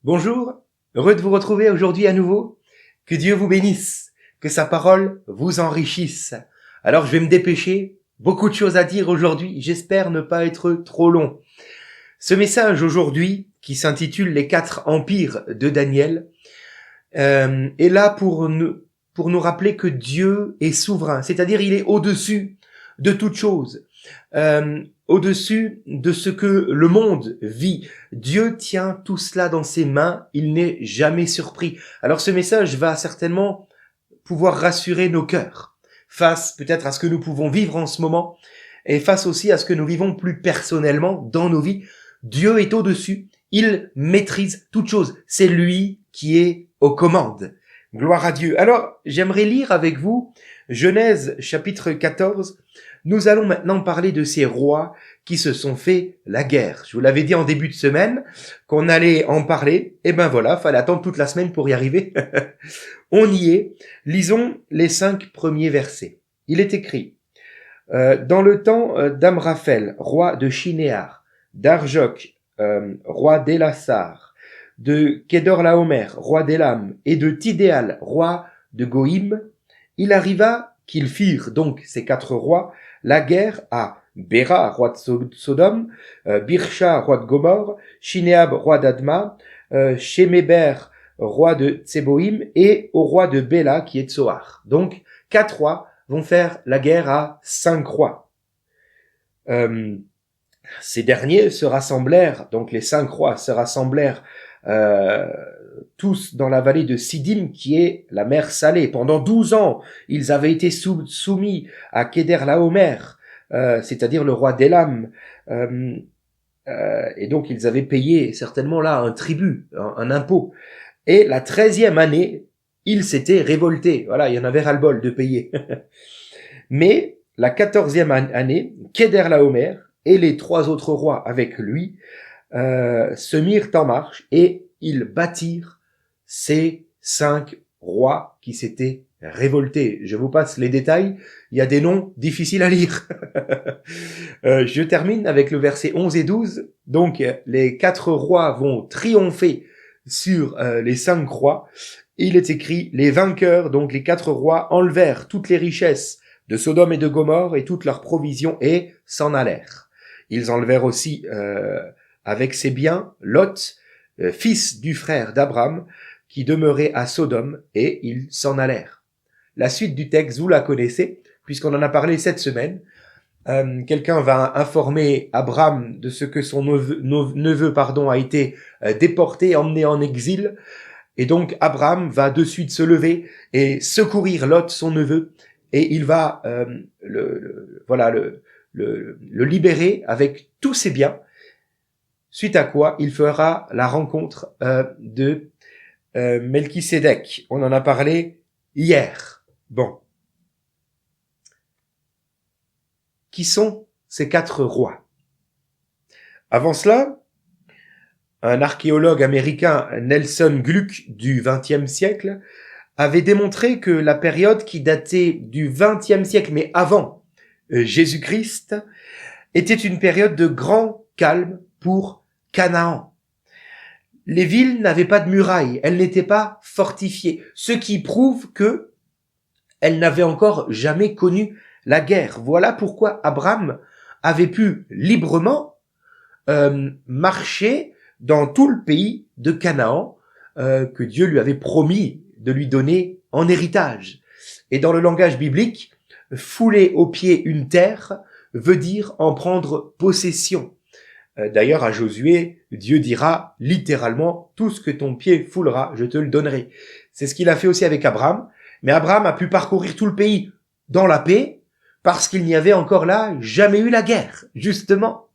Bonjour, heureux de vous retrouver aujourd'hui à nouveau. Que Dieu vous bénisse, que sa parole vous enrichisse. Alors je vais me dépêcher, beaucoup de choses à dire aujourd'hui, j'espère ne pas être trop long. Ce message aujourd'hui, qui s'intitule Les 4 empires de Daniel, est là pour nous rappeler que Dieu est souverain, c'est-à-dire il est au-dessus de toute chose. Au-dessus de ce que le monde vit. Dieu tient tout cela dans ses mains, il n'est jamais surpris. Alors ce message va certainement pouvoir rassurer nos cœurs, face peut-être à ce que nous pouvons vivre en ce moment, et face aussi à ce que nous vivons plus personnellement dans nos vies. Dieu est au-dessus, il maîtrise toute chose, c'est lui qui est aux commandes. Gloire à Dieu. Alors, j'aimerais lire avec vous Genèse chapitre 14, nous allons maintenant parler de ces rois qui se sont fait la guerre. Je vous l'avais dit en début de semaine qu'on allait en parler. Et ben voilà, fallait attendre toute la semaine pour y arriver. On y est. Lisons les 5 premiers versets. Il est écrit dans le temps d'Amraphel, roi de Shinéar, d'Arjok, roi d'Elassar, de Kedorlaomer, roi d'Élam, et de Tidéal, roi de Goïm, il arriva qu'ils firent, donc ces 4 rois, la guerre à Béra, roi de Sodome, Birsha, roi de Gomorre, Shinéab, roi d'Adma, Sheméber, roi de Tseboïm, et au roi de Béla, qui est Tsoar. Donc, 4 rois vont faire la guerre à 5 rois. Ces derniers se rassemblèrent, donc les 5 rois se rassemblèrent tous dans la vallée de Siddim, qui est la mer Salée. Pendant 12 ans, ils avaient été soumis à Kedorlaomer, c'est-à-dire le roi d'Élam, et donc ils avaient payé certainement là un tribut, un impôt. Et la 13e année, ils s'étaient révoltés. Voilà, il y en avait ras-le-bol de payer. Mais la 14e année, Kedorlaomer et les 3 autres rois avec lui se mirent en marche et ils battirent ces 5 rois qui s'étaient révoltés. Je vous passe les détails, il y a des noms difficiles à lire. Je termine avec le verset 11 et 12. Donc les 4 rois vont triompher sur les 5 rois. Il est écrit, les vainqueurs, donc les 4 rois, enlevèrent toutes les richesses de Sodome et de Gomorre et toutes leurs provisions et s'en allèrent. Ils enlevèrent aussi avec ses biens Lot, fils du frère d'Abraham, qui demeurait à Sodome, et ils s'en allèrent. La suite du texte, vous la connaissez, puisqu'on en a parlé cette semaine. Quelqu'un va informer Abraham de ce que son neveu a été déporté, emmené en exil, et donc Abraham va de suite se lever et secourir Lot, son neveu, et il va le libérer avec tous ses biens, suite à quoi il fera la rencontre de Melchisédek. On en a parlé hier. Bon. Qui sont ces 4 rois? Avant cela, un archéologue américain, Nelson Gluck, du XXe siècle, avait démontré que la période qui datait du XXe siècle, mais avant Jésus-Christ, était une période de grand calme pour Canaan. Les villes n'avaient pas de murailles, elles n'étaient pas fortifiées, ce qui prouve que elles n'avaient encore jamais connu la guerre. Voilà pourquoi Abraham avait pu librement marcher dans tout le pays de Canaan que Dieu lui avait promis de lui donner en héritage. Et dans le langage biblique, fouler aux pieds une terre veut dire en prendre possession. D'ailleurs, à Josué, Dieu dira littéralement « Tout ce que ton pied foulera, je te le donnerai ». C'est ce qu'il a fait aussi avec Abraham. Mais Abraham a pu parcourir tout le pays dans la paix parce qu'il n'y avait encore là jamais eu la guerre, justement.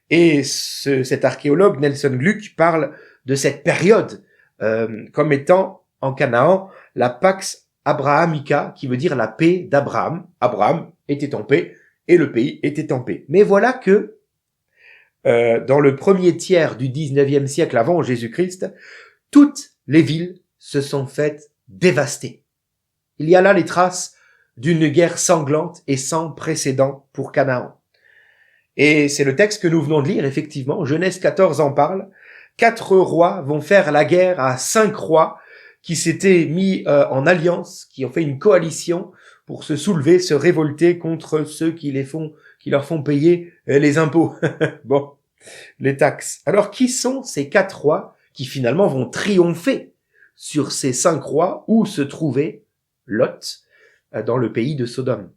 Et cet archéologue, Nelson Gluck, parle de cette période comme étant en Canaan la Pax Abrahamica, qui veut dire la paix d'Abraham. Abraham était en paix et le pays était en paix. Mais voilà que dans le premier tiers du 19e siècle avant Jésus-Christ, toutes les villes se sont faites dévaster. Il y a là les traces d'une guerre sanglante et sans précédent pour Canaan. Et c'est le texte que nous venons de lire, effectivement. Genèse 14 en parle. 4 rois vont faire la guerre à 5 rois qui s'étaient mis en alliance, qui ont fait une coalition pour se soulever, se révolter contre ceux qui leur font payer les impôts. Bon, les taxes. Alors, qui sont ces 4 rois qui finalement vont triompher sur ces 5 rois où se trouvait Lot dans le pays de Sodome?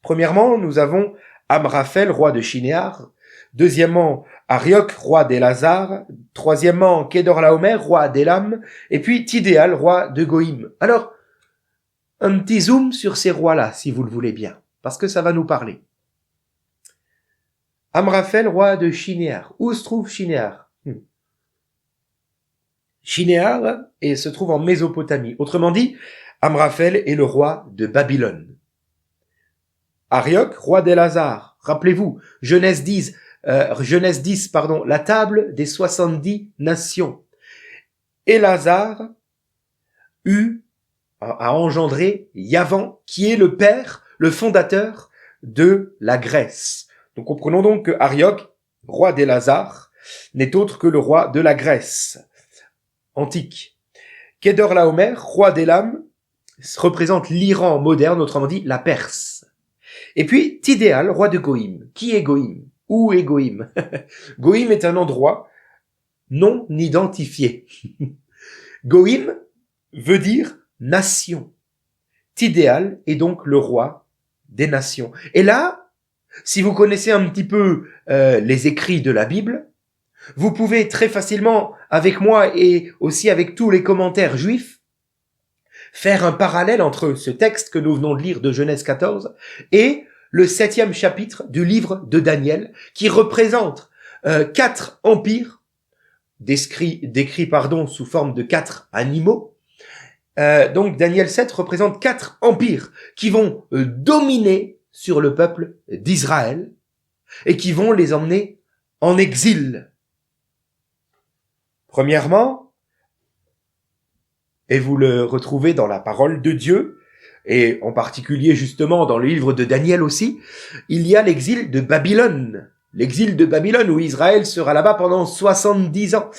Premièrement, nous avons Amraphel, roi de Shinéar. Deuxièmement, Arioch, roi d'Élazar. Troisièmement, Kedorlaomer, roi d'Élam. Et puis Tidéal, roi de Goïm. Alors, un petit zoom sur ces rois-là, si vous le voulez bien, parce que ça va nous parler. Amraphel, roi de Shinéar. Où se trouve Shinéar? Shinéar se trouve en Mésopotamie. Autrement dit, Amraphel est le roi de Babylone. Arioch, roi d'Élazar. Rappelez-vous, Genèse 10, la table des 70 nations. Élazar a engendré Yavan, qui est le père, le fondateur de la Grèce. Donc comprenons donc que Arioch, roi d'Élazar, n'est autre que le roi de la Grèce antique. Kedorlaomer, roi d'Élam, représente l'Iran moderne, autrement dit la Perse. Et puis Tidéal, roi de Goïm. Qui est Goïm? Où est Goïm? Goïm est un endroit non identifié. Goïm veut dire nation. Tidéal est donc le roi des nations. Et là, si vous connaissez un petit peu les écrits de la Bible, vous pouvez très facilement, avec moi et aussi avec tous les commentaires juifs, faire un parallèle entre ce texte que nous venons de lire de Genèse 14 et le 7e chapitre du livre de Daniel, qui représente 4 empires, décrits sous forme de 4 animaux. Donc Daniel 7 représente 4 empires qui vont dominer sur le peuple d'Israël et qui vont les emmener en exil. Premièrement, et vous le retrouvez dans la parole de Dieu, et en particulier justement dans le livre de Daniel aussi, il y a l'exil de Babylone. L'exil de Babylone où Israël sera là-bas pendant 70 ans.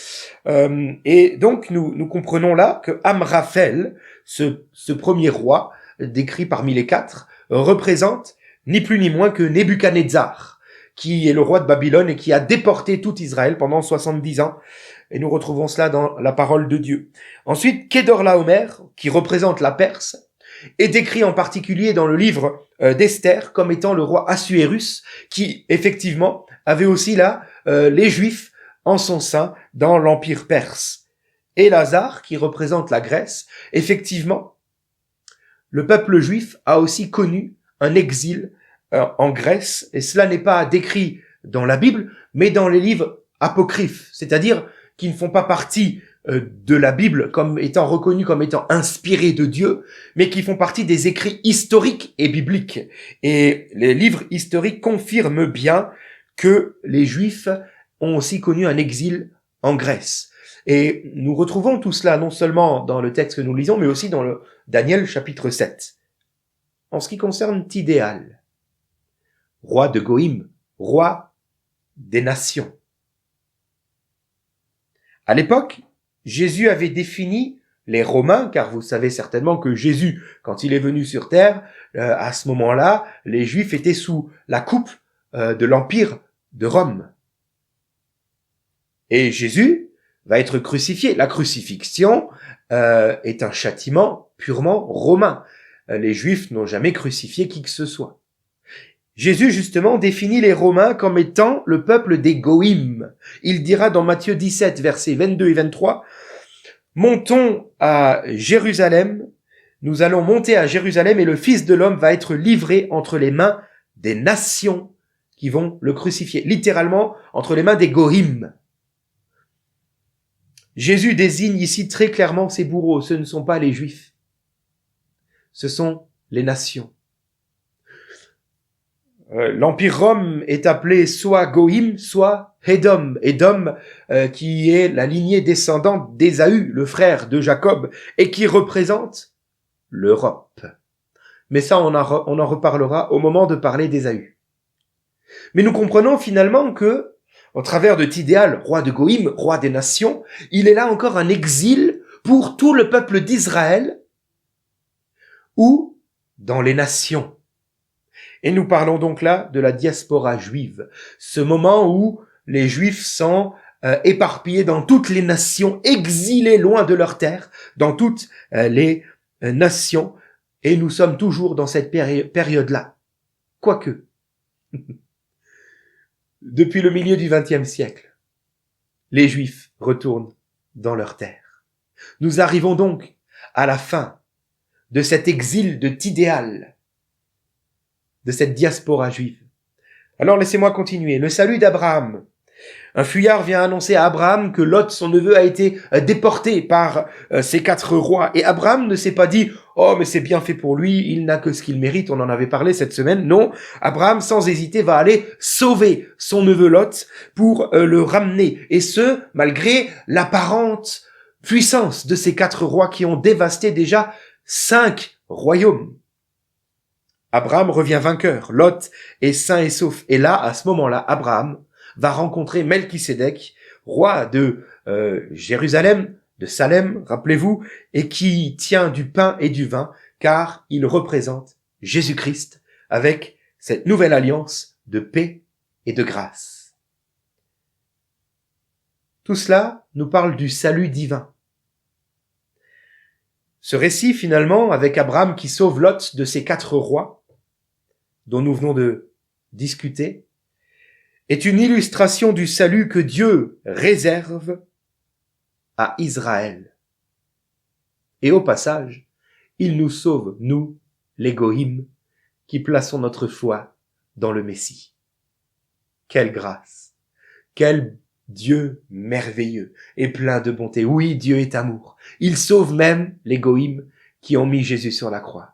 Et donc nous comprenons là que Amraphel, ce premier roi, décrit parmi les 4, représente ni plus ni moins que Nebuchadnezzar, qui est le roi de Babylone et qui a déporté tout Israël pendant 70 ans. Et nous retrouvons cela dans la parole de Dieu. Ensuite, Kedorlaomer, qui représente la Perse, est décrit en particulier dans le livre d'Esther comme étant le roi Assuérus, qui effectivement avait aussi là les Juifs en son sein dans l'empire perse. Élazar, qui représente la Grèce, effectivement, le peuple juif a aussi connu un exil en Grèce, et cela n'est pas décrit dans la Bible, mais dans les livres apocryphes, c'est-à-dire qui ne font pas partie de la Bible comme étant reconnus comme étant inspirés de Dieu, mais qui font partie des écrits historiques et bibliques. Et les livres historiques confirment bien que les Juifs ont aussi connu un exil en Grèce. Et nous retrouvons tout cela non seulement dans le texte que nous lisons, mais aussi dans le Daniel chapitre 7. En ce qui concerne Tidéal, roi de Goïm, roi des nations. À l'époque, Jésus avait défini les Romains, car vous savez certainement que Jésus, quand il est venu sur terre, à ce moment-là, les Juifs étaient sous la coupe de l'Empire de Rome. Et Jésus va être crucifié. La crucifixion est un châtiment purement romain. Les Juifs n'ont jamais crucifié qui que ce soit. Jésus, justement, définit les Romains comme étant le peuple des Goïm. Il dira dans Matthieu 17, versets 22 et 23, « Montons à Jérusalem, nous allons monter à Jérusalem et le Fils de l'homme va être livré entre les mains des nations qui vont le crucifier. » Littéralement, entre les mains des Goïm. Jésus désigne ici très clairement ses bourreaux. Ce ne sont pas les Juifs. Ce sont les nations. L'Empire Rome est appelé soit Goïm, soit Édom. Édom, qui est la lignée descendante d'Ésaü, le frère de Jacob, et qui représente l'Europe. Mais ça, on en reparlera au moment de parler d'Ésaü. Mais nous comprenons finalement que au travers de Tidéal, roi de Goïm, roi des nations, il est là encore un exil pour tout le peuple d'Israël ou dans les nations. Et nous parlons donc là de la diaspora juive, ce moment où les Juifs sont éparpillés dans toutes les nations, exilés loin de leur terre, dans toutes les nations, et nous sommes toujours dans cette période-là. Quoique, depuis le milieu du XXe siècle, les Juifs retournent dans leur terre. Nous arrivons donc à la fin de cet exil de Tidéal, de cette diaspora juive. Alors laissez-moi continuer. Le salut d'Abraham. Un fuyard vient annoncer à Abraham que Lot, son neveu, a été déporté par ces 4 rois. Et Abraham ne s'est pas dit « Oh, mais c'est bien fait pour lui, il n'a que ce qu'il mérite, on en avait parlé cette semaine. » Non, Abraham, sans hésiter, va aller sauver son neveu Lot pour le ramener. Et ce, malgré l'apparente puissance de ces 4 rois qui ont dévasté déjà 5 royaumes. Abraham revient vainqueur. Lot est sain et sauf. Et là, à ce moment-là, Abraham va rencontrer Melchisédek, roi de Jérusalem, de Salem, rappelez-vous, et qui tient du pain et du vin, car il représente Jésus-Christ avec cette nouvelle alliance de paix et de grâce. Tout cela nous parle du salut divin. Ce récit, finalement, avec Abraham qui sauve Lot de ces 4 rois, dont nous venons de discuter, est une illustration du salut que Dieu réserve à Israël. Et au passage, il nous sauve, nous, les Goïm, qui plaçons notre foi dans le Messie. Quelle grâce! Quel Dieu merveilleux et plein de bonté. Oui, Dieu est amour. Il sauve même les Goïm qui ont mis Jésus sur la croix.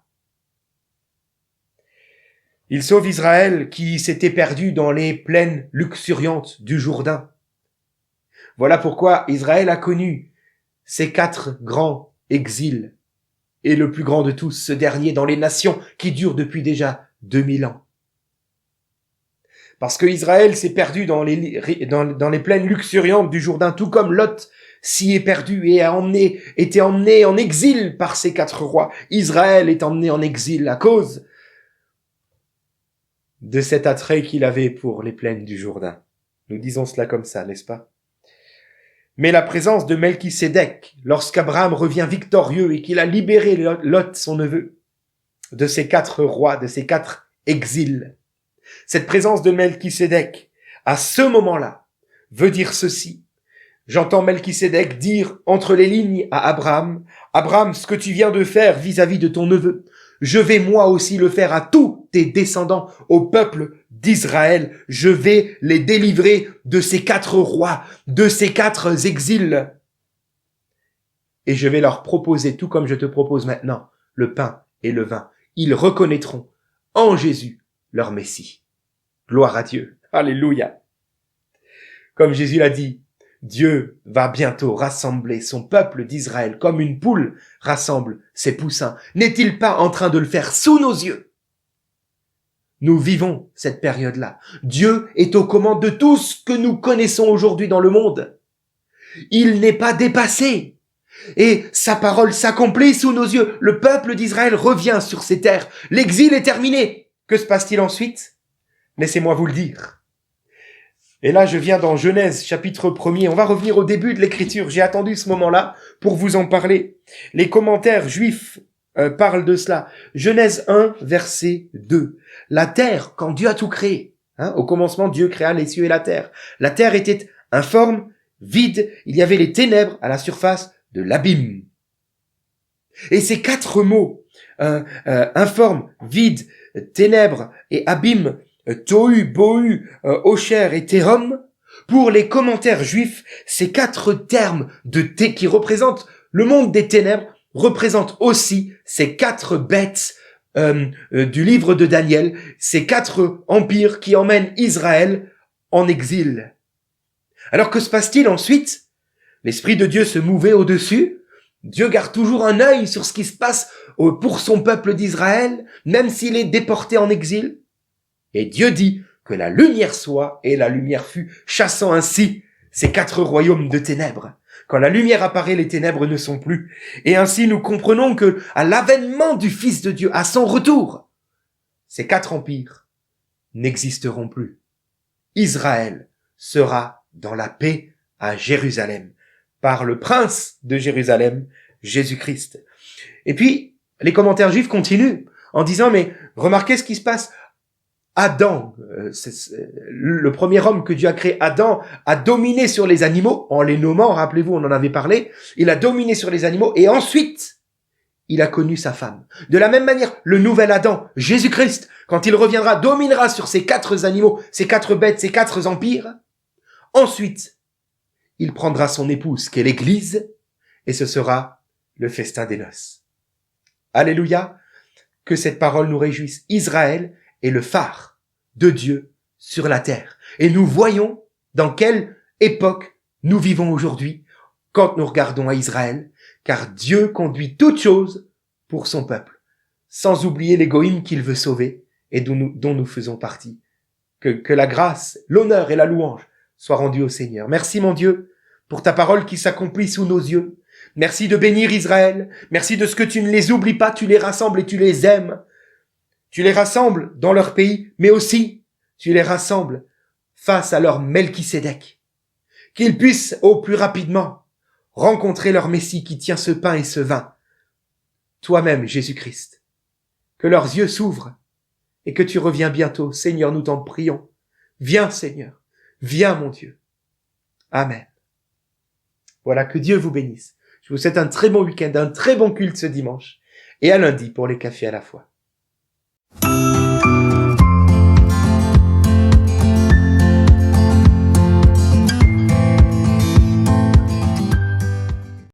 Il sauve Israël qui s'était perdu dans les plaines luxuriantes du Jourdain. Voilà pourquoi Israël a connu ces 4 grands exils, et le plus grand de tous, ce dernier dans les nations qui dure depuis déjà 2000 ans. Parce que Israël s'est perdu dans les plaines luxuriantes du Jourdain, tout comme Lot s'y est perdu et été emmené en exil par ces 4 rois. Israël est emmené en exil à cause de cet attrait qu'il avait pour les plaines du Jourdain. Nous disons cela comme ça, n'est-ce pas? Mais la présence de Melchisédek, lorsqu'Abraham revient victorieux et qu'il a libéré Lot, son neveu, de ces 4 rois, de ces 4 exils, cette présence de Melchisédek, à ce moment-là, veut dire ceci. J'entends Melchisédek dire entre les lignes à Abraham, « Abraham, ce que tu viens de faire vis-à-vis de ton neveu, je vais moi aussi le faire à tous tes descendants, au peuple d'Israël. Je vais les délivrer de ces 4 rois, de ces 4 exils. Et je vais leur proposer, tout comme je te propose maintenant, le pain et le vin. Ils reconnaîtront en Jésus leur Messie. » Gloire à Dieu. Alléluia. Comme Jésus l'a dit, Dieu va bientôt rassembler son peuple d'Israël comme une poule rassemble ses poussins. N'est-il pas en train de le faire sous nos yeux? Nous vivons cette période-là. Dieu est aux commandes de tout ce que nous connaissons aujourd'hui dans le monde. Il n'est pas dépassé. Et sa parole s'accomplit sous nos yeux. Le peuple d'Israël revient sur ses terres. L'exil est terminé. Que se passe-t-il ensuite? Laissez-moi vous le dire. Et là, je viens dans Genèse, chapitre 1er. On va revenir au début de l'écriture. J'ai attendu ce moment-là pour vous en parler. Les commentaires juifs parlent de cela. Genèse 1, verset 2. La terre, quand Dieu a tout créé, au commencement, Dieu créa les cieux et la terre. La terre était informe, vide. Il y avait les ténèbres à la surface de l'abîme. Et ces 4 mots, informe, vide, ténèbres et abîme, Tohu, Bohu, Osher et Térom, pour les commentaires juifs, ces 4 termes qui représentent le monde des ténèbres, représentent aussi ces 4 bêtes du livre de Daniel, ces 4 empires qui emmènent Israël en exil. Alors que se passe-t-il ensuite? L'Esprit de Dieu se mouvait au-dessus. Dieu garde toujours un œil sur ce qui se passe pour son peuple d'Israël, même s'il est déporté en exil. Et Dieu dit que la lumière soit, et la lumière fut, chassant ainsi ces 4 royaumes de ténèbres. Quand la lumière apparaît, les ténèbres ne sont plus. Et ainsi nous comprenons que, à l'avènement du Fils de Dieu, à son retour, ces 4 empires n'existeront plus. Israël sera dans la paix à Jérusalem, par le prince de Jérusalem, Jésus-Christ. Et puis, les commentaires juifs continuent en disant, mais remarquez ce qui se passe. Adam, le premier homme que Dieu a créé, Adam, a dominé sur les animaux, en les nommant, rappelez-vous, on en avait parlé, il a dominé sur les animaux, et ensuite, il a connu sa femme. De la même manière, le nouvel Adam, Jésus-Christ, quand il reviendra, dominera sur ces 4 animaux, ces 4 bêtes, ces 4 empires. Ensuite, il prendra son épouse, qu'est l'Église, et ce sera le festin des noces. Alléluia, que cette parole nous réjouisse. Israël est le phare de Dieu sur la terre. Et nous voyons dans quelle époque nous vivons aujourd'hui quand nous regardons à Israël, car Dieu conduit toutes choses pour son peuple, sans oublier l'égoïme qu'il veut sauver et dont nous faisons partie. Que la grâce, l'honneur et la louange soient rendus au Seigneur. Merci mon Dieu pour ta parole qui s'accomplit sous nos yeux. Merci de bénir Israël. Merci de ce que tu ne les oublies pas, tu les rassembles et tu les aimes. Tu les rassembles dans leur pays, mais aussi tu les rassembles face à leur Melchisédek. Qu'ils puissent au plus rapidement rencontrer leur Messie qui tient ce pain et ce vin. Toi-même, Jésus-Christ. Que leurs yeux s'ouvrent et que tu reviens bientôt. Seigneur, nous t'en prions. Viens, Seigneur. Viens, mon Dieu. Amen. Voilà, que Dieu vous bénisse. Je vous souhaite un très bon week-end, un très bon culte ce dimanche. Et à lundi pour les cafés à la fois.